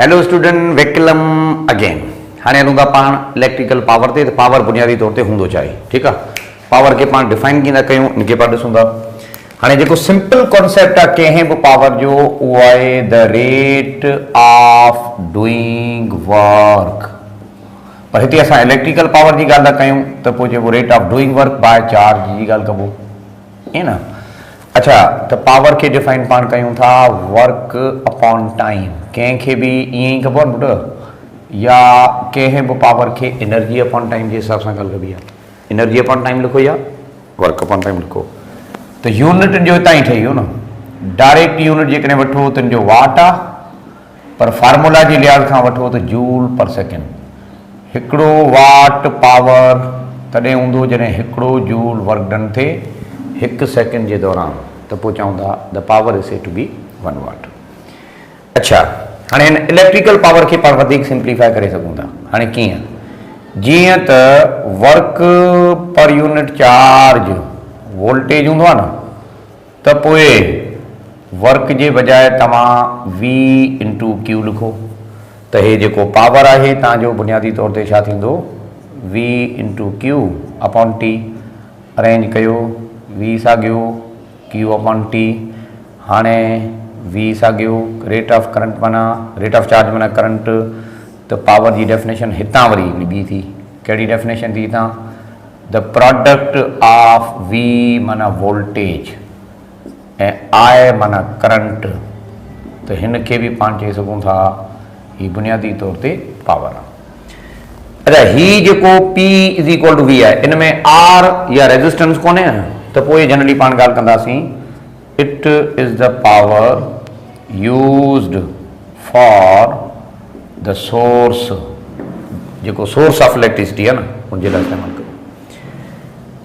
Hello student, welcome again. हाँ हलूंगा पान electrical power ते पावर बुनियादी तौर ते होंदो चाहिए। ठीक है, पावर के पान डिफाइन कीअं कयूं इनके पान ॾिसूं था। हाँ जो सिंपल कॉन्सेप्ट आहे कंहिं बि पावर जो, वो आहे the rate of doing work. पर हिते असां इलेक्ट्रिकल पावर की ॻाल्हि था कयूं त पोइ चइबो rate of doing work by charge जी ॻाल्हि कबो, ईअं न। अच्छा, तो पावर के डिफाइन पान कयूं था वर्क अपॉन टाइम। कंहिंखे भी ईअं ई कबो न पुट, या कंहिं भी पावर के एनर्जी अपॉन टाइम के हिसाब से ॻाल्हि कबी आहे। एनर्जी अपॉन टाइम लिखो या वर्क अपॉन टाइम लिखो। तो यूनिट जो हितां ई ठही वियो न। डायरेक्ट यूनिट जेकॾहिं वठो त जो वाट आहे, पर फार्मूला जे लिहाज़ खां वठो त जूल पर सेकेंड। हिकिड़ो वाट पावर तॾहिं हूंदो जॾहिं हिकिड़ो जूल वर्क डन थिए 1 सेकेंड के दौरान, तो पोइ चऊं था the power is said to be 1 watt. अच्छा, हाँ इलेक्ट्रिकल पावर के पाण वधीक सिंप्लीफाई करे सघूं था। हाँ कीअं, जीअं त work per unit charge voltage हूंदो आहे न, त पोइ वर्क जे बजाय तव्हां V इंटू क्यू लिखो। त हे जेको पावर आहे तव्हांजो बुनियादी तौर ते छा थींदो, V into Q upon T. Arrange कयो, V साॻियो क्यू अपॉन टी। हाणे V साॻियो रेट ऑफ करंट माना रेट ऑफ चार्ज माना करंट। तो पावर की डेफिनेशन हितां वरी ॿी थी। कहिड़ी डेफिनेशन थी हितां, द प्रोडक्ट ऑफ V माना वोल्टेज ऐं I माना करंट। तो हिन के भी पाण चई सघूं था ही बुनियादी तौर ते पावर आहे। अच्छा, ही जेको P is equal to V आहे, इन में R या रेजिस्टेंस कोन्हे, तो पोइ जनरली पाण ॻाल्हि कंदासीं it is the power used for the source, जेको सोर्स ऑफ इलेक्ट्रिसिटी आहे न उनजे लाइ इस्तेमालु कयो।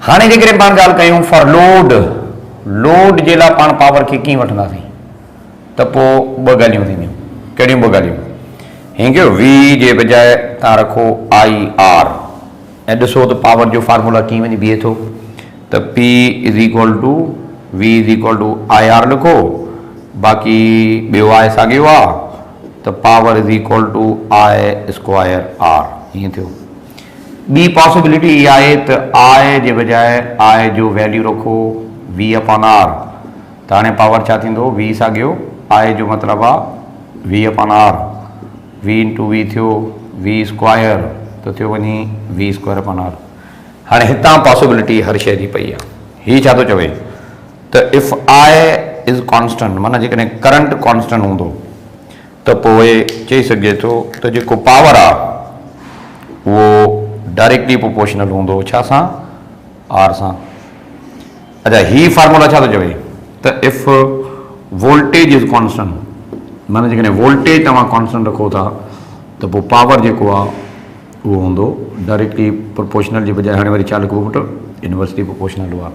हाणे जेकॾहिं पाण ॻाल्हि कयूं फॉर लोड, लोड जे लाइ पाण पावर खे कीअं वठंदासीं, त पोइ ॿ ॻाल्हियूं थींदियूं। कहिड़ियूं ॿ ॻाल्हियूं, हीअं कयो V जे बजाय तव्हां रखो IR ऐं ॾिसो त पावर जो फार्मूला कीअं वञी बीहे थो। त P is equal to V is equal to IR लिखो, बाक़ी ॿियो आहे साॻियो आहे, त power is equal to I square R हीअं थियो। ॿी पॉसिबिलिटी इहा आहे त I जे बजाय I जो वैल्यू रखो V अपॉन R। त हाणे पावर छा थींदो, V साॻियो I जो मतिलबु आहे V upon R। V into V थियो V स्क्वायर, तो थियो वञी V स्क्वायर अपॉन R। हाँ हितां पॉसिबिलिटी हर शइ जी पई आहे। हीअ छा थो चवे त इफ I इज़ कॉन्स्टेंट माना जेकॾहिं करंट कॉन्स्टेंट हूंदो त पोइ चई सघिजे थो त जेको पावर आहे उहो डायरेक्टली प्रोपोर्शनल हूंदो छा सां, R सां। अच्छा, ही फार्मूला छा थो चवे त इफ वोल्टेज इज़ कॉन्स्टेंट माना जेकॾहिं वोल्टेज तव्हां कॉन्स्टेंट रखो था त पोइ पावर जेको आहे उहो हूंदो डायरेक्टली प्रोपोर्शनल जे बजाय हाणे वरी छा लिखो पुट, इनवर्सली प्रोपोर्शनल हुआ।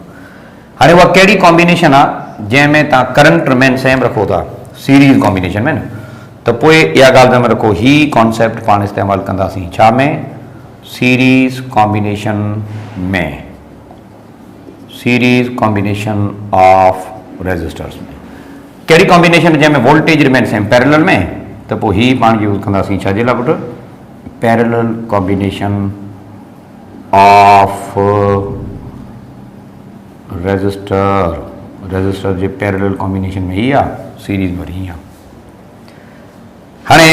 हाणे उहा कहिड़ी कॉम्बिनेशन आहे जंहिंमें तव्हां करंट रिमेन सेम रखो था सीरीज़ कॉम्बिनेशन में न, त पोइ इहा ॻाल्हि में रखो ही कॉन्सेप्ट पाण इस्तेमालु कंदासीं छा में, सीरीज़ कॉम्बिनेशन में, सीरीज़ कॉम्बिनेशन ऑफ रेजिस्टर्स में। कहिड़ी कॉम्बिनेशन जंहिंमें वोल्टेज रिमेन सेम पैरेलल में, त पोइ ही पाण यूज़ कंदासीं छा जे लाइ पुट, parallel combination of resistor. Resistor जे पैरेलल कॉम्बिनेशन में ही आहे, सीरीज़ में ही आहे। हाणे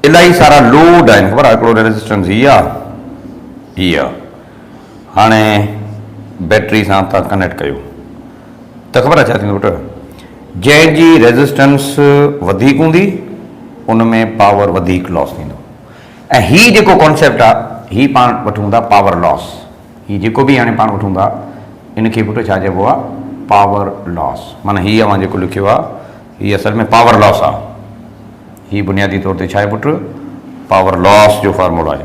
इलाही सारा लोड आहिनि, ख़बर आहे, हिकिड़ो रेजिस्टेंस ही आहे। हाणे बैटरी सां तव्हां कनेक्ट कयो त ख़बर आहे छा थींदो पुट, जंहिंजी रेजिस्टेंस वधीक हूंदी उन में पावर वधीक लॉस थींदो। ऐं ही जेको कॉन्सेप्ट आहे ही पाण वठूं था पावर लॉस। ही जेको बि हाणे पाण वठूं था इनखे पुट छा चइबो आहे, पावर लॉस। माना हीअ मां जेको लिखियो आहे हीअ असल में पावर लॉस आहे। ही बुनियादी तौर ते छा आहे पुट, पावर लॉस जो फार्मूला आहे।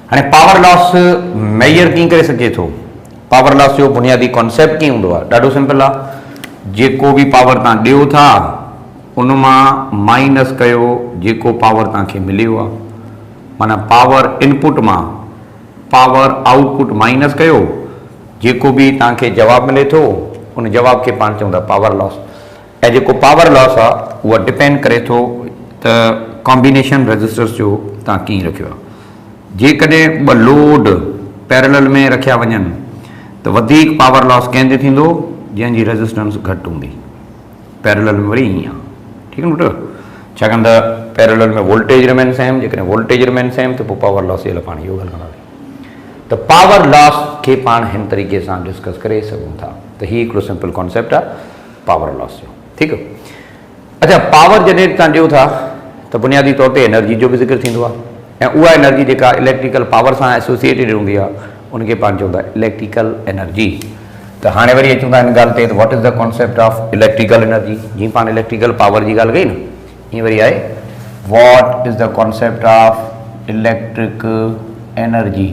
हाणे पावर लॉस मेजर कीअं करे सघिजे थो, पावर लॉस जो बुनियादी कॉन्सेप्ट कीअं हूंदो आहे, ॾाढो सिंपल आहे। जेको बि पावर तव्हां ॾियो था उन मां माइनस कयो जेको पावर तव्हांखे मिलियो आहे। माना पावर इनपुट मां पावर आउटपुट माइनस कयो, जेको भी तव्हांखे जवाब मिले थो उन जवाब के पाण चऊं था पावर लॉस। ऐं जेको पावर लॉस आहे उहा डिपेंड करे थो त कॉम्बिनेशन रेजिस्टर्स जो तव्हां कीअं रखियो आहे। जेकॾहिं ॿ लोड पैरेलल में रखिया वञनि त वधीक पावर लॉस कंहिंजे थींदो, जंहिंजी रेजिस्टेंस घटि हूंदी। पैरेलल में वरी ईअं आहे, ठीकु आहे पुटु, छाकाणि त पैरेलल में वोल्टेज रिमेन सेम, जेकॾहिं वोल्टेज रिमेन सेम त पोइ पावर लॉस जे लाइ पाण इहो ॻाल्हि कंदासीं। त पावर लॉस खे पाण हिन तरीक़े सां डिस्कस करे सघूं था। त हीउ हिकिड़ो सिंपल कॉन्सेप्ट आहे पावर लॉस जो, ठीकु आहे। अच्छा, पावर जॾहिं तव्हां ॾियो था त बुनियादी तौर ते एनर्जी जो बि ज़िक्र थींदो आहे, ऐं उहा एनर्जी जेका इलेक्ट्रिकल पावर सां एसोसिएटेड हूंदी आहे उनखे पाण चवंदा इलेक्ट्रिकल एनर्जी। त हाणे वरी अचूं था हिन ॻाल्हि ते, त what is the concept of electrical energy. जीअं पाण इलेक्ट्रिकल पावर जी ॻाल्हि कई न, हीअं वरी आहे what is the concept of electric energy.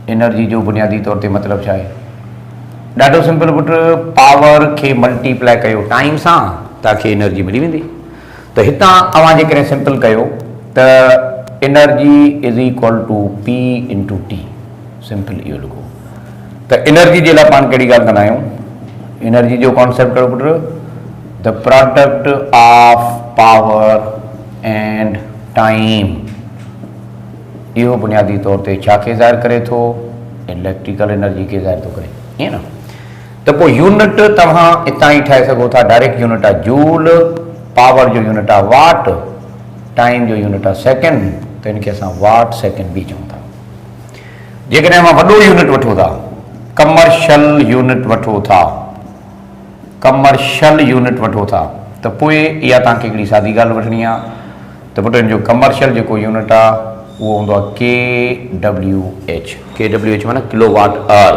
Energy जो बुनियादी तौर ते मतिलबु छा आहे? ॾाढो सिंपल पुटु, पावर खे मल्टीप्लाई कयो टाइम सां, तव्हांखे एनर्जी मिली वेंदी। त हितां अवां जेकॾहिं सिंपल कयो त energy is equal to P into T, simple इहो लिखो। त एनर्जी जे लाइ पाण कहिड़ी ॻाल्हि कंदा आहियूं? एनर्जी जो कॉन्सेप्ट कयो पुटु, the product of power and time. इहो बुनियादी तौर ते छा खे ज़ाहिर करे थो? इलेक्ट्रिकल एनर्जी खे ज़ाहिर थो करे, ईअं न। त पोइ यूनिट तव्हां हितां ई ठाहे सघो था, डायरेक्ट यूनिट आहे जूल, पावर जो यूनिट आहे वाट, टाइम जो यूनिट आहे सेकेंड, त हिनखे असां वाट सेकेंड बि चऊं था। जेकॾहिं मां वॾो यूनिट वठो था, कमर्शियल यूनिट वठो था, कमर्शियल यूनिट वठो था, त पोइ इहा तव्हांखे हिकिड़ी सादी ॻाल्हि वठणी आहे त पुटु हिन जो कमर्शियल जेको यूनिट आहे उहो हूंदो आहे के डब्ल्यू एच। के डब्ल्यू एच माना किलो वाट आवर,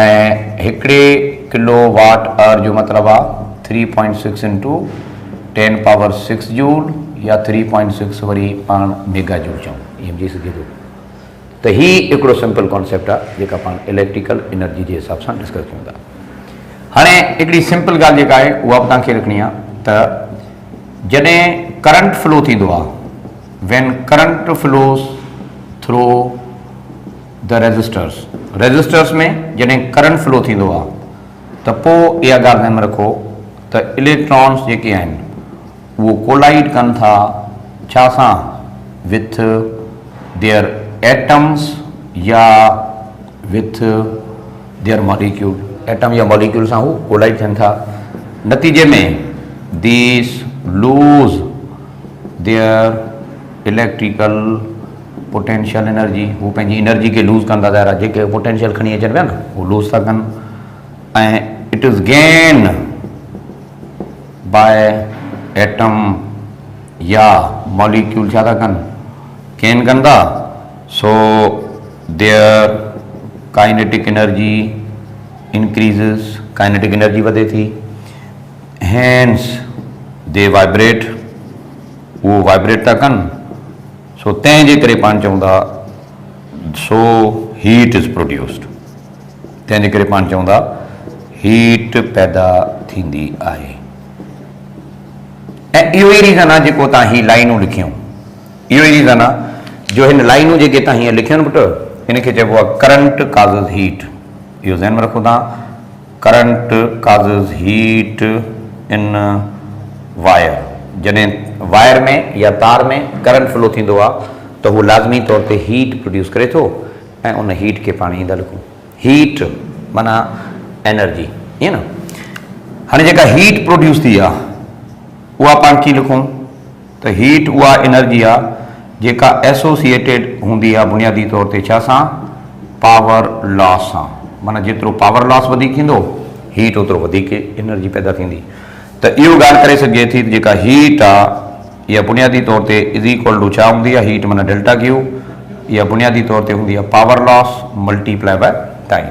ऐं हिकिड़े किलो वाट आवर जो मतिलबु आहे 3.6 इंटू 10 पावर 6 जूल, या 3.6 वरी पाण मेगा जूल चऊं, इहे सम्झी सघे थो। त हीउ हिकिड़ो सिंपल कॉन्सेप्ट आहे जेका पाण इलेक्ट्रिकल एनर्जी जे हिसाब सां डिस्कस कयूं था। हाणे हिकिड़ी सिंपल ॻाल्हि जेका आहे उहा बि तव्हांखे रखणी आहे त जॾहिं करंट फ्लो थींदो आहे, when current flows through the resistors, resistors में जॾहिं करंट फ्लो थींदो आहे त पोइ इहा ॻाल्हि ध्यान में रखो त इलेक्ट्रॉन्स जेके आहिनि उहो कोलाइड कनि था छा सां? विथ देयर एटम्स या विथ देयर मॉलिक्यूल। एटम या मॉलिक्यूल सां हू कोलाइड थियनि था। नतीजे में these lose their electrical potential energy, हू पंहिंजी एनर्जी खे लूज़ कंदा था, जेके पोटेंशियल खणी अचनि पिया न उहो लूज़ था कनि। ऐं it is gain by atom या मॉलिक्यूल छा था कनि? गेन कंदा। So their kinetic energy increases, kinetic energy वधे थी। हैंस दे वाइब्रेट, उहो वाइब्रेट था कनि। सो तंहिंजे करे पाण चऊं था सो हीट इज़ प्रोड्यूस्ड, तंहिंजे करे पाण चऊं था हीट पैदा थींदी आहे। ऐं इहो ई रीज़न आहे जेको तव्हां हीअ लाइनूं लिखियूं, इहो ई रीज़न आहे जो हिन लाइनूं जेके तव्हां हीअं लिखियूं पुटु, हिनखे चइबो आहे करंट काज़िस हीट। इहो ज़हन में रखो तव्हां, करंट काज़िस हीट इन वायर। जॾहिं वायर में या तार में करंट फ्लो थींदो आहे त उहो लाज़मी तौर ते हीट प्रोड्यूस करे थो, ऐं उन हीट खे पाण ईंदा लिखूं। हीट माना एनर्जी, ईअं न। हाणे जेका हीट प्रोड्यूस थी आहे उहा पाण कीअं लिखूं? त हीट उहा एनर्जी आहे जेका एसोसिएटेड हूंदी आहे बुनियादी तौर ते छा सां? पावर लॉस सां। माना जेतिरो पावर लॉस वधीक थींदो हीट ओतिरो वधीक एनर्जी पैदा थींदी। त इहो ॻाल्हि करे सघे थी त जेका हीट आहे इहा बुनियादी तौर ते इज़ इक्वल टू छा हूंदी आहे? हीट माना डेल्टा क्यू। इहा बुनियादी तौर ते हूंदी आहे power loss multiply by time.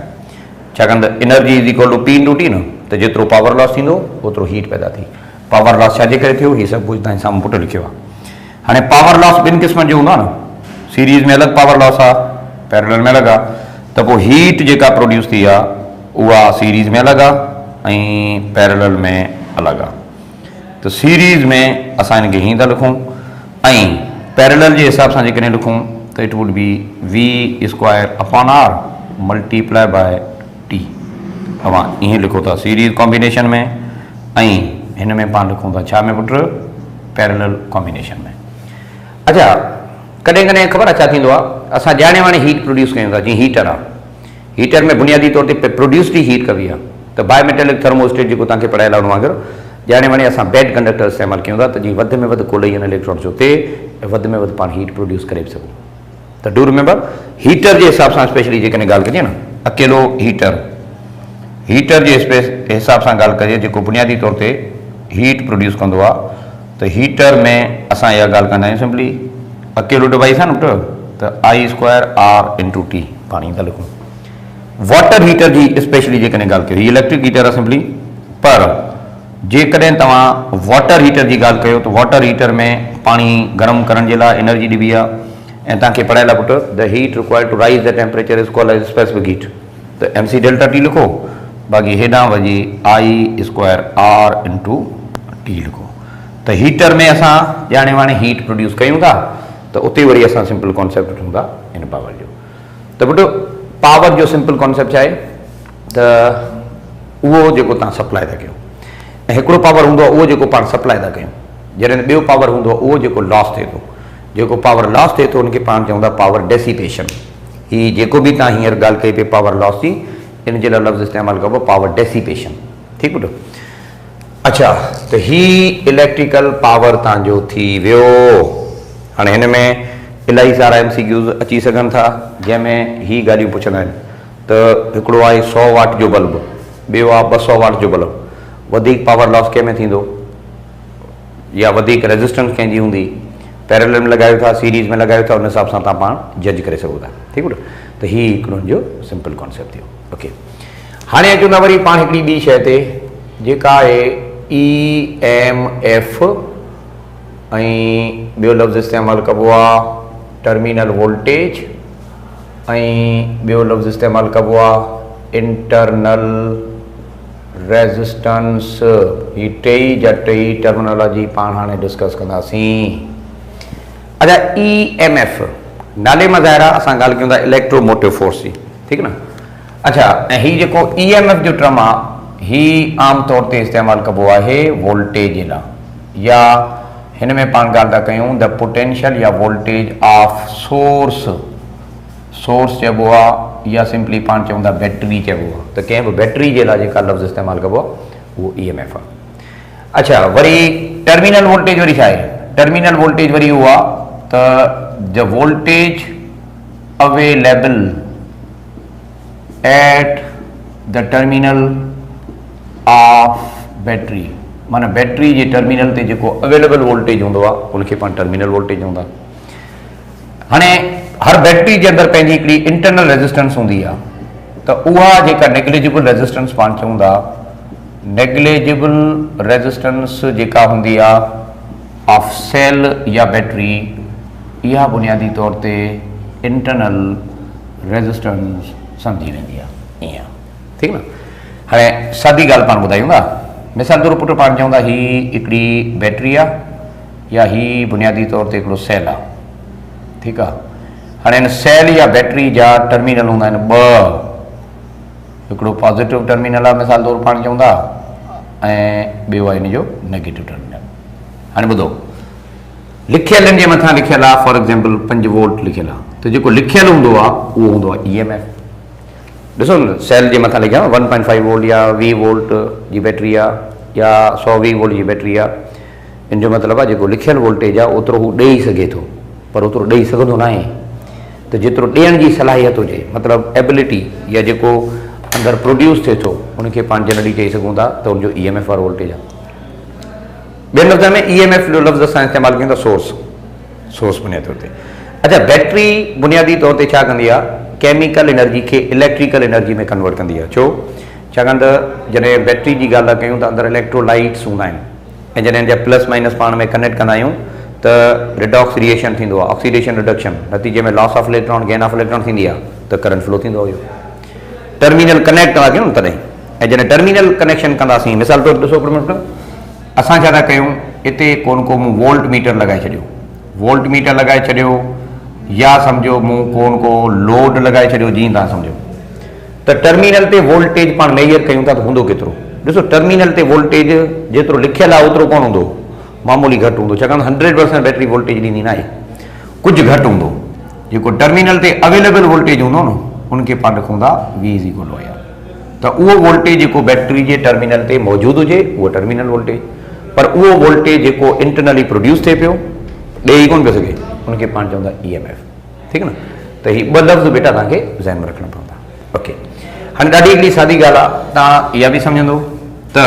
छाकाणि त energy is equal to P into T न, त जेतिरो पावर लॉस थींदो ओतिरो हीट पैदा थी। पावर लॉस छाजे करे थियो? हीउ सभु कुझु तव्हांजे साम्हूं पुटु लिखियो आहे। हाणे पावर लॉस ॿिनि क़िस्मनि जो हूंदो आहे न, सीरीज़ में अलॻि पावर लॉस आहे, पैरेलल में अलॻि आहे। त पोइ हीट जेका प्रोड्यूस थी आहे उहा सीरीज़ में अलॻि आहे ऐं पैरेलल में अलॻि आहे। त सीरीज़ में असां हिनखे हीअं था लिखूं ऐं पैरेलल जे हिसाब सां जेकॾहिं लिखूं त it would be V square upon R multiply by T. तव्हां ईअं लिखो था सीरीज़ कॉम्बिनेशन में, ऐं हिन में पाण लिखूं था छा में पुटु? पैरेलल कॉम्बिनेशन में। अच्छा कॾहिं कॾहिं ख़बर आहे छा थींदो आहे, असां ॼाणे वाणे हीट प्रोड्यूस कयूं था, जीअं हीटर आहे, हीटर में बुनियादी तौर ते प्रोड्यूस्ड ई हीट कबी आहे, त बायोमेटेलिक थर्मोस्टेट जेको तव्हांखे पढ़ायल आहे उन वांगुरु ॼाणे वाणे असां बेड कंडक्टर इस्तेमालु कयूं था, त जीअं वधि में वधि कोलिजन इलेक्ट्रॉन्स हुते ऐं वधि में वधि पाण हीट प्रोड्यूस करे बि सघूं। त डू रिमेंबर हीटर जे हिसाब सां स्पेशली जेकॾहिं ॻाल्हि कजे न, अकेलो हीटर जे हिसाब सां ॻाल्हि कजे जेको बुनियादी तौर ते हीट प्रोड्यूस कंदो आहे, त हीटर में असां इहा ॻाल्हि कंदा आहियूं सिंपली अकेलो डिवाइस आहे न त I²R/T पाणी था लिखूं। वाटर हीटर जी स्पेशली जेकॾहिं ॻाल्हि कयो, हीअ इलेक्ट्रिक हीटर आहे सिंपली, पर जेकॾहिं तव्हां वाटर हीटर जी ॻाल्हि कयो त वाटर हीटर में पाणी गरम करण जे लाइ एनर्जी ॾिबी आहे, ऐं तव्हांखे पढ़ायल आहे पुटु the heat required to raise the temperature is called as specific heat, त MC∆T लिखो, बाक़ी हेॾां वञी I²R/T लिखो। त हीटर में असां ॼाणे वाणे हीट प्रोड्यूस कयूं था, त उते वरी असां सिंपल कॉन्सेप्ट वठूं था इन पावर जो। त पुटु पावर जो सिंपल कॉन्सेप्ट छा आहे त उहो जेको तव्हां सप्लाई था कयो, ऐं हिकिड़ो पावर हूंदो आहे उहो जेको पाण सप्लाई था कयूं, जॾहिं ॿियो पावर हूंदो आहे उहो जेको लॉस थिए थो, जेको पावर लॉस थिए थो उनखे पाण चवंदा पावर डेसिपेशन। हीअ जेको बि तव्हां हींअर ॻाल्हि कई पई पावर लॉस जी, इन जे लाइ लफ़्ज़ इस्तेमालु कबो पावर डेसिपेशन, ठीकु पुटु। अच्छा त हीअ इलेक्ट्रिकल पावर तव्हांजो थी वियो। हाणे हिन में इलाही सारा MCQs अची सघनि था, जंहिंमें हीअ ॻाल्हियूं पुछंदा आहिनि त हिकिड़ो आहे 100 वाट जो बल्ब, ॿियो आहे 200 वाट जो बल्ब, वधीक पावर लॉस कंहिं में थींदो या वधीक रेजिस्टेंस कंहिंजी हूंदी, पैरेलल में लॻायो था सीरीज़ में लॻायो था, उन हिसाब सां तव्हां पाण जज करे सघो था, ठीकु आहे। त हीअ हिकिड़ो जो सिंपल कॉन्सेप्ट थियो। ओके, हाणे अचूं था वरी पाण हिकिड़ी ॿी शइ ते जेका आहे EMF, ऐं ॿियो लफ़्ज़ इस्तेमालु कबो आहे टर्मिनल वोल्टेज, ऐं ॿियो लफ़्ज़ इस्तेमालु कबो आहे इंटरनल रेजिस्टेंस। ही टई जा टई टर्मिनोलॉजी पाण हाणे डिस्कस कंदासीं। अच्छा EMF नाले मां ज़ाहिर आहे असां ॻाल्हि कयूं था इलेक्ट्रोमोटिव फोर्स जी, ठीकु न। अच्छा ऐं हीअ जेको EMF जो टर्म आहे ही आम तौर ते इस्तेमालु कबो आहे वोल्टेज जे लाइ, या हिन में पाण ॻाल्हि था कयूं द पोटेंशियल या वोल्टेज ऑफ सोर्स चइबो आहे, या सिंपली पाण चऊं था बैटरी चइबो आहे। त कंहिं बि बैटरी जे लाइ जेका लफ़्ज़ इस्तेमालु कबो आहे उहो EMF आहे। अच्छा वरी टर्मिनल वोल्टेज वरी छा आहे, टर्मिनल वोल्टेज वरी उहो आहे त the voltage available at the terminal of battery, माना बैटरी जे टर्मिनल ते जेको अवेलेबल वोल्टेज हूंदो आहे उनखे पाण टर्मिनल वोल्टेज हूंदा। हाणे हर बैटरी जे अंदरि पंहिंजी हिकिड़ी इंटरनल रेजिस्टेंस हूंदी आहे, त उहा जेका नेग्लिजिबल रेजिस्टेंस पाण चऊं था, नेग्लिजिबल रेजिस्टेंस जेका हूंदी आहे ऑफ सेल या बैटरी, इहा बुनियादी तौर ते इंटरनल रेजिस्टेंस सम्झी वेंदी आहे, ईअं ठीकु न। हाणे सादी ॻाल्हि पाण ॿुधायूं था, मिसाल तौर पुटु पाण चऊं था ही हिकिड़ी बैटरी आहे या ही बुनियादी तौर ते हिकिड़ो सेल आहे, ठीकु आहे। हाणे हिन सेल या बैटरी जा टर्मिनल हूंदा आहिनि ॿ, हिकिड़ो पॉज़िटिव टर्मिनल आहे मिसाल तौर पाण चऊं था, ऐं ॿियो आहे हिन जो नेगेटिव टर्मिनल। हाणे ॿुधो, लिखियल जे मथां लिखियल आहे फॉर एग्ज़ाम्पल 5 वोल्ट लिखियल आहे, त जेको लिखियल हूंदो आहे उहो हूंदो आहे EMF। ॾिसो न सेल जे मथां लिखियो 1.5 वोल्ट या 20 वोल्ट जी बैटरी आहे या 120 वोल्ट जी बैटरी आहे, इन जो मतिलबु आहे जेको लिखियल वोल्टेज आहे ओतिरो हू ॾेई सघे थो, पर ओतिरो ॾेई सघंदो न आहे। त जेतिरो ॾियण जी सलाहियत हुजे, मतिलबु एबिलिटी या जेको अंदरि प्रोड्यूस थिए थो उनखे पाण जनरली चई सघूं था त उनजो EMF वारो वोल्टेज आहे। ॿियनि लफ़्ज़नि में EMF जो लफ़्ज़ असां इस्तेमालु कयूं था सोर्स बुनियादी तौर ते। अच्छा बैटरी बुनियादी तौर ते छा कंदी आहे, केमिकल एनर्जी खे इलेक्ट्रिकल एनर्जी में कन्वर्ट कंदी आहे। छो, छाकाणि त जॾहिं बैटरी जी ॻाल्हि था कयूं त अंदरि इलेक्ट्रोलाइट्स हूंदा आहिनि, ऐं जॾहिं जा प्लस माइनस पाण में कनेक्ट कंदा आहियूं त रिडॉक्स रिएक्शन थींदो आहे, ऑक्सीडेशन रिडक्शन, नतीजे में loss of electron gain of electron थींदी आहे, त करंट फ्लो थींदो हुयो। टर्मिनल कनेक्ट कंदा कयूं तॾहिं, ऐं जॾहिं टर्मिनल कनेक्शन कंदासीं, मिसाल तौर ॾिसो असां छा था कयूं, हिते को मूं वोल्ट मीटर लॻाए छॾियो, वोल्ट मीटर लॻाए छॾियो, या सम्झो मूं को लोड लॻाए छॾियो, जीअं तव्हां सम्झो, त टर्मिनल ते वोल्टेज पाण मेजर कयूं था त हूंदो केतिरो। ॾिसो टर्मिनल ते वोल्टेज जेतिरो लिखियल आहे ओतिरो कोन हूंदो, मामूली घटि हूंदो, छाकाणि 100% बैटरी वोल्टेज ॾींदी न आहे। कुछ घटि हूंदो, जेको टर्मिनल ते अवेलेबल वोल्टेज हूंदो न उनखे पाण लिखूं था V is equal to IR। त उहो वोल्टेज जेको बैटरी जे टर्मिनल ते मौजूदु हुजे उहो टर्मिनल वोल्टेज, पर उहो वोल्टेज जेको इंटरनली प्रोड्यूस थिए पियो ॾेई कोन पियो सघे उनखे पाण चवंदा EMF। ठीकु आहे न, त हीअ ॿ लफ़्ज़ बेटा तव्हांखे ज़हन में रखणा पवंदा। ओके, हाणे ॾाढी हिकिड़ी सादी ॻाल्हि आहे, तव्हां इहा बि सम्झंदो त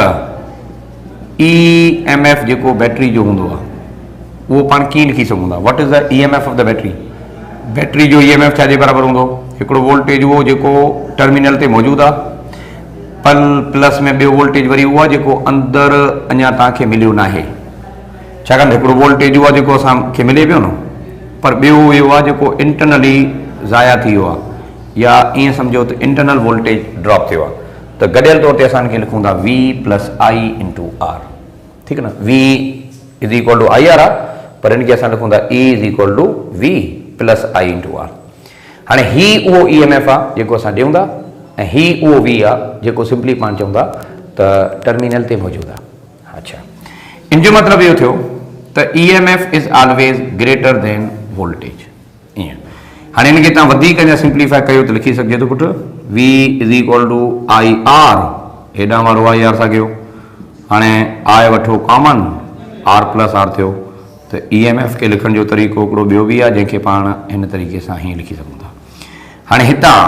EMF जेको बैटरी जो हूंदो आहे उहो पाण कीअं लिखी सघूं था। What is the EMF of the battery? Battery जो EMF छाजे बराबरि हूंदो? हिकिड़ो वोल्टेज उहो जेको टर्मिनल ते मौजूदु आहे, पल प्लस में ॿियो वोल्टेज वरी उहो आहे जेको अंदरि अञा तव्हांखे मिलियो न आहे। छाकाणि हिकिड़ो वोल्टेज उहो आहे जेको असांखे मिले पियो न, पर ॿियो इहो आहे जेको इंटरनली ज़ाया थी वियो आहे, या ईअं सम्झो त इंटरनल वोल्टेज ड्रॉप थियो आहे। त गॾियल तौर ते असांखे लिखूं था V plus I into R। ठीकु आहे न, V is equal to IR आहे, पर हिनखे असां लिखूं था E is equal to V plus I into R। हाणे ही उहो EMF आहे जेको असां ॾियूं था, ऐं ही उहो V आहे जेको सिंपली पाण चऊं था त टर्मिनल ते मौजूदु आहे। अच्छा, इन जो मतिलबु इहो थियो त EMF is always greater than voltage. ईअं हाणे हिनखे तव्हां वधीक अञा सिंप्लीफाई कयो त लिखी सघिजे थो पुटु V is equal to IR, हेॾां वारो IR सां कयो, हाणे I वठो कॉमन, R प्लस R थियो, त EMF खे लिखण जो तरीक़ो हिकिड़ो ॿियो बि आहे जंहिंखे पाण हिन तरीक़े सां हीअं लिखी सघूं था। हाणे हितां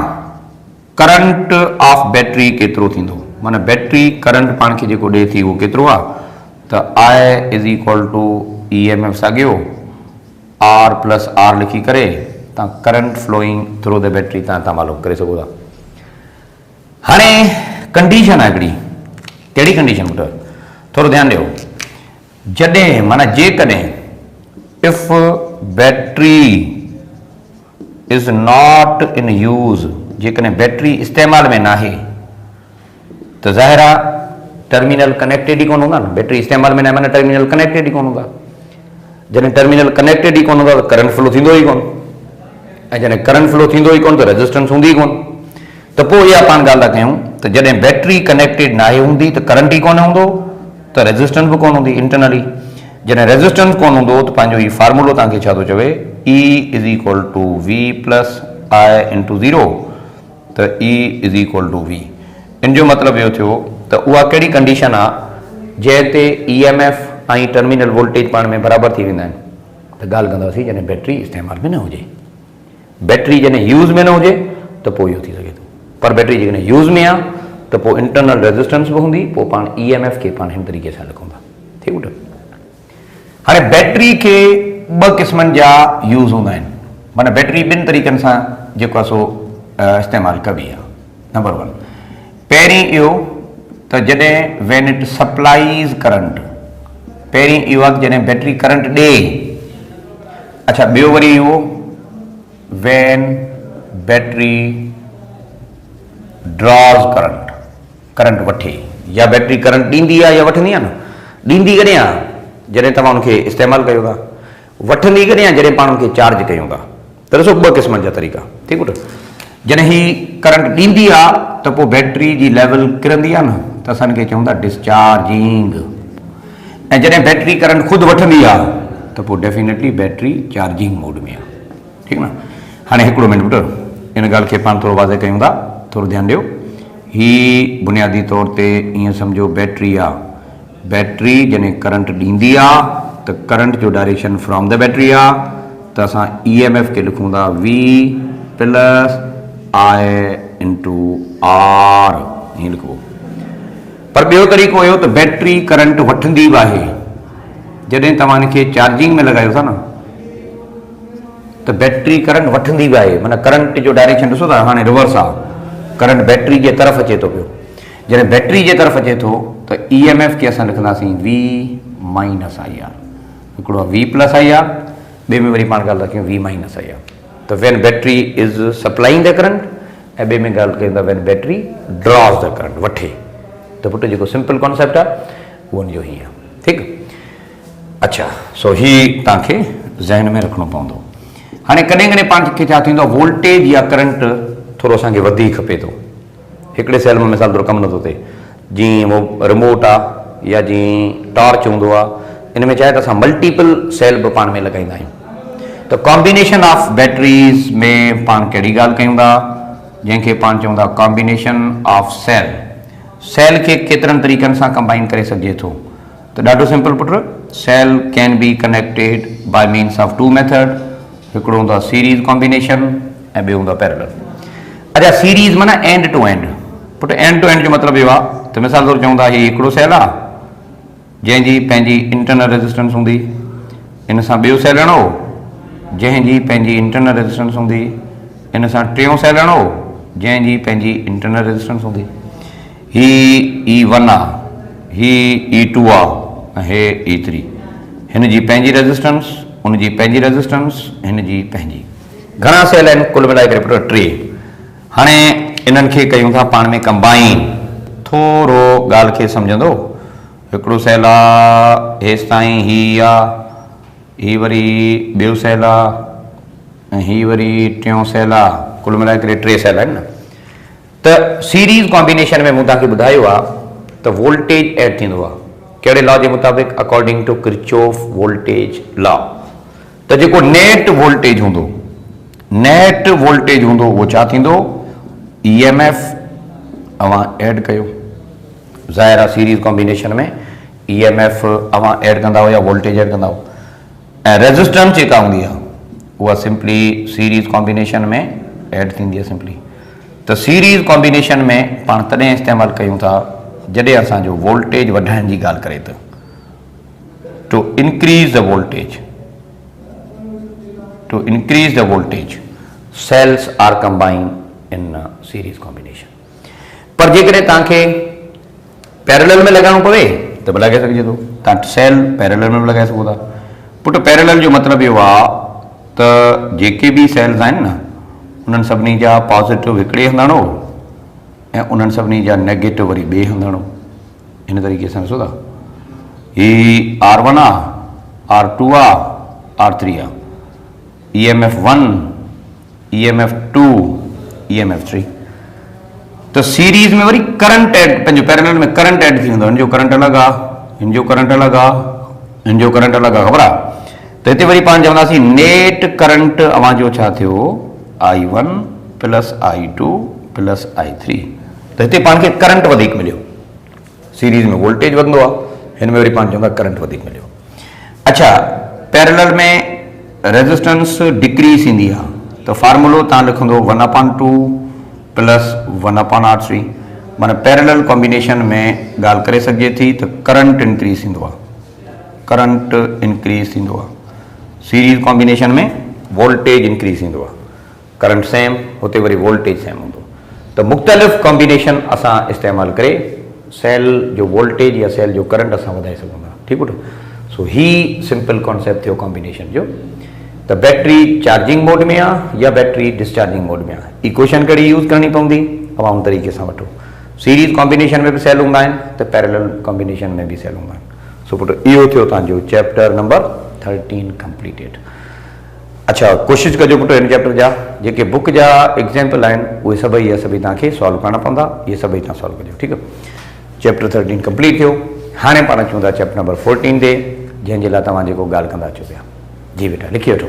करंट ऑफ बैटरी केतिरो थींदो, माना बैटरी करंट पाण खे जेको ॾिए थी उहो केतिरो आहे, त I is equal to EMF साॻियो R प्लस R लिखी करे तव्हां current flowing through the battery तव्हां मालूम करे सघो था। हाणे कंडीशन आहे हिकिड़ी, कहिड़ी कंडीशन पुटु, थोरो ध्यानु ॾियो, जॾहिं माना जेकॾहिं if battery is not in use, जेकॾहिं बैटरी इस्तेमाल में न आहे त ज़ाहिर आहे टर्मिनल कनेक्टेड ई कोन हूंदा न। बैटरी इस्तेमाल में न आहे माना टर्मिनल कनेक्टेड ई कोन हूंदा। जॾहिं टर्मिनल कनेक्टेड ई कोन हूंदा त करंट फ्लो थींदो ई कोन, ऐं जॾहिं करंट फ्लो थींदो ई कोन त रेजिस्टेंस हूंदी ई कोन। त पोइ इहा पाण ॻाल्हि था कयूं त जॾहिं बैटरी कनेक्टेड न आहे हूंदी त करंट ई कोन हूंदो, त रेजिस्टेंस बि कोन हूंदी इंटरनली। जॾहिं रेजिस्टेंस कोन हूंदो त पंहिंजो हीउ फार्मूलो तव्हांखे छा थो चवे, E is equal to V plus I into 0, त E is equal to V। इन जो मतिलबु इहो थियो त उहा कहिड़ी कंडीशन आहे जंहिं ते EMF ऐं टर्मिनल वोल्टेज पाण में बराबरि थी वेंदा आहिनि। त ॻाल्हि कंदासीं जॾहिं बैटरी इस्तेमाल में न हुजे। बैटरी जॾहिं यूज़ में न हुजे त पोइ इहो थी सघे थो, पर बैटरी जेकॾहिं यूज़ में आहे त पोइ इंटरनल रेजिस्टेंस बि हूंदी, पोइ पाण EMF खे पाण हिन तरीक़े सां लिखूं था। ठीकु आहे, हाणे बैटरी खे ॿ क़िस्मनि जा यूज़ हूंदा आहिनि, माना बैटरी ॿिनि तरीक़नि सां जेको आहे सो इस्तेमालु कबी आहे। नंबर 1, पहिरीं इहो त जॾहिं वेन इट सप्लाइज़ करंट, पहिरीं इहो आहे जॾहिं बैटरी करंट ॾे। अच्छा, ॿियो वरी इहो when battery draws current, current वठे, या बैटरी करंट ॾींदी आहे या वठंदी आहे न। ॾींदी कॾहिं आहे जॾहिं तव्हां हुनखे इस्तेमालु कयो था, वठंदी कॾहिं आहे जॾहिं पाण हुनखे चार्ज कयूं था। त ॾिसो ॿ क़िस्मनि जा तरीक़ा। ठीकु आहे, जॾहिं ही करंट ॾींदी आहे त पोइ बैटरी जी लेवल किरंदी आहे न, त असां हिनखे चऊं था डिस्चार्जिंग। ऐं जॾहिं बैटरी करंट ख़ुदि वठंदी आहे त पोइ डेफिनेटली बैटरी चार्जिंग मोड में आहे। ठीकु न, हाणे हिकिड़ो मिनट पुटु इन ॻाल्हि खे पाण थोरो वाज़े कयूं था, थोरो ध्यानु ॾियो। ही बुनियादी तौर ते ईअं सम्झो बैटरी आहे, बैटरी जॾहिं करंट ॾींदी आहे त करंट जो डायरेक्शन फ्रॉम द बैटरी आहे, त असां EMF खे लिखूं था V plus I into R, हीअं लिखो। पर ॿियो तरीक़ो इहो त बैटरी करंट वठंदी बि आहे, जॾहिं तव्हां हिनखे चार्जिंग में लॻायो था न त बैटरी करंट वठंदी बि आहे, माना करंट जो डायरेक्शन ॾिसो था हाणे रिवर्स आहे, करंट बैटरी जे तरफ़ अचे थो पियो। जॾहिं बैटरी जे तरफ़ अचे थो त EMF खे असां लिखंदासीं V माइनस IR, हिकिड़ो आहे V प्लस IR, ॿिए में वरी पाण ॻाल्हि था कयूं V माइनस IR। त when battery is supplying the current, ऐं ॿिए में ॻाल्हि कयूं था when battery drawers the current, वठे। त पुटु जेको सिंपल कॉन्सेप्ट आहे उहो हुनजो ही आहे। ठीकु, अच्छा, सो ही तव्हांखे ज़हन में रखिणो पवंदो। हाणे कॾहिं कॾहिं पाण खे छा थींदो आहे, वोल्टेज या करंट थोरो असांखे वधीक खपे थो, हिकिड़े सेल में मिसाल तौरु कमु नथो थिए, जीअं वो रिमोट आहे या जीअं टॉर्च हूंदो आहे, इन में चाहे त असां मल्टीपल सेल बि पाण में लॻाईंदा आहियूं। त तो कॉम्बिनेशन ऑफ बैटरीज में पाण कहिड़ी ॻाल्हि कयूं था, जंहिंखे पाण चऊं था कॉम्बिनेशन ऑफ सेल। सेल खे केतिरनि तरीक़नि सां कंबाइन करे सघिजे थो। तो ॾाढो सिंपल पुट, cell can be connected by means of two method. हिकिड़ो हूंदो आहे सीरीज कॉम्बिनेशन ऐं ॿियो हूंदो आहे पैरेलल। अच्छा, सीरीज माना एंड टू एंड। पुट एंड टू एंड जो मतिलबु इहो आहे त मिसाल तौरु चऊं था हीउ हिकिड़ो सेल आहे जंहिंजी पंहिंजी इंटरनल रेजिस्टेंस हूंदी, इन सां ॿियो सेल हणो जंहिंजी पंहिंजी इंटरनल रेजिस्टेंस हूंदी, इन सां टियों सेल हणो जंहिंजी पंहिंजी इंटरनल रेजिस्टेंस हूंदी। ही E1 आहे, ही E2 आहे ऐं हे E3। हिन जी पंहिंजी रेजिस्टेंस, उन जी पंहिंजी रेजिस्टेंस, हिन जी पंहिंजी। घणा सेल आहिनि? कुल मिलाए करे पुट 3। हाणे इन्हनि खे कयूं था पाण में कंबाइन। थोरो ॻाल्हि खे सम्झंदो। हिकिड़ो सेल आहे हेसि ताईं, ही आहे, ही वरी ॿियो सेल आहे ऐं ही वरी टियों सेल आहे। कुल मिलाए करे 3 सेल आहिनि न। त सीरीज़ कॉम्बिनेशन में मूं तव्हांखे ॿुधायो आहे त वोल्टेज एड थींदो आहे कहिड़े लॉ जे मुताबिक़? According to Kirchhoff voltage law. त जेको नेट वोल्टेज हूंदो, नेट वोल्टेज हूंदो उहो छा थींदो? EMF अवां ऐड कयो। ज़ाहिर आहे सीरीज़ कॉम्बिनेशन में EMF अवां ऐड कंदा या वोल्टेज ऐड कंदा। ऐं रेजिस्टेंस जेका हूंदी आहे उहा सिंपली सीरीज़ कॉम्बिनेशन में ऐड थींदी आहे सिंपली। त सीरीज़ कॉम्बिनेशन में पाण तॾहिं इस्तेमालु कयूं था जॾहिं असांजो वोल्टेज वधाइण जी ॻाल्हि करे त to increase the voltage, to increase the voltage cells are combine in series combination. पर जेकॾहिं तव्हांखे पैरेलल में लॻाइणो पवे त बि लॻाए सघिजे थो। तव्हां सेल पैरेलल में बि लॻाए सघो था। पुट पैरेलल जो मतिलबु इहो आहे त जेके बि सेल्स आहिनि न उन्हनि सभिनी जा पॉज़िटिव हिकिड़े हंधि हणो ऐं उन्हनि सभिनी जा नेगेटिव वरी ॿिए हंधि हणो। इन तरीक़े सां ॾिसो था, ही R1 आहे, R2 आहे, R3 आहे, EMF 1, EMF 2, EMF 3। तो सीरीज़ में वरी करंट ऐड, पंहिंजो पैरेलल में करंट ऐड थी वेंदो। हिन जो करंट अलॻि आहे, हिन जो करंट अलॻि आहे, हिन जो करंट अलॻि आहे, ख़बर आहे? त हिते वरी पाण चवंदासीं नेट करंट अवां जो छा थियो? I1 plus I2 plus I3। त हिते पाण खे करंट वधीक मिलियो। सीरीज़ में वोल्टेज वधंदो आहे, हिन में वरी पाण चवंदा करंट वधीक मिलियो। अच्छा, पैरेलल में रेजिस्टेंस डिक्रीज़ थींदी आहे त फार्मूलो तव्हां लिखंदो 1/2 प्लस 1/R3। माना पैरेलल कॉम्बिनेशन में ॻाल्हि करे सघिजे थी त करंट इंक्रीज़ थींदो आहे, करंट इंक्रीज़ थींदो आहे। सीरीज़ कॉम्बिनेशन में वोल्टेज इंक्रीज़ थींदो आहे, करंट सेम, हुते वरी वोल्टेज सेम हूंदो। त मुख़्तलिफ़ कॉम्बिनेशन असां इस्तेमालु करे सेल जो वोल्टेज या सेल जो करंट असां वधाए सघूं था। ठीकु आहे? सो ही सिंपल कॉन्सेप्ट थियो कॉम्बिनेशन जो। त बैटरी चार्जिंग मोड में आहे या बैटरी डिस्चार्जिंग मोड में आहे, इक्वेशन कहिड़ी यूज़ करणी पवंदी अवां उन तरीक़े सां वठो। सीरीज़ कॉम्बिनेशन में भी सेल हूंदा आहिनि त पैरेलल कॉम्बिनेशन में भी सेल हूंदा आहिनि। सो पुट इहो थियो तव्हांजो चैप्टर नंबर 13 कंप्लीटेड। अच्छा, कोशिशि कजो पुट इन चैप्टर जा जेके बुक जा एग्जाम्पल आहिनि उहे सभई तव्हांखे सॉल्व करणा पवंदा। इहे सभई तव्हां सॉल्व कजो। ठीकु आहे? चैप्टर 13 कंप्लीट थियो। हाणे पाण अचूं था चैप्टर नंबर 14 ते, जंहिंजे लाइ तव्हां जेको ॻाल्हि कंदा अचो पिया। जी बेटा लिखी वठो।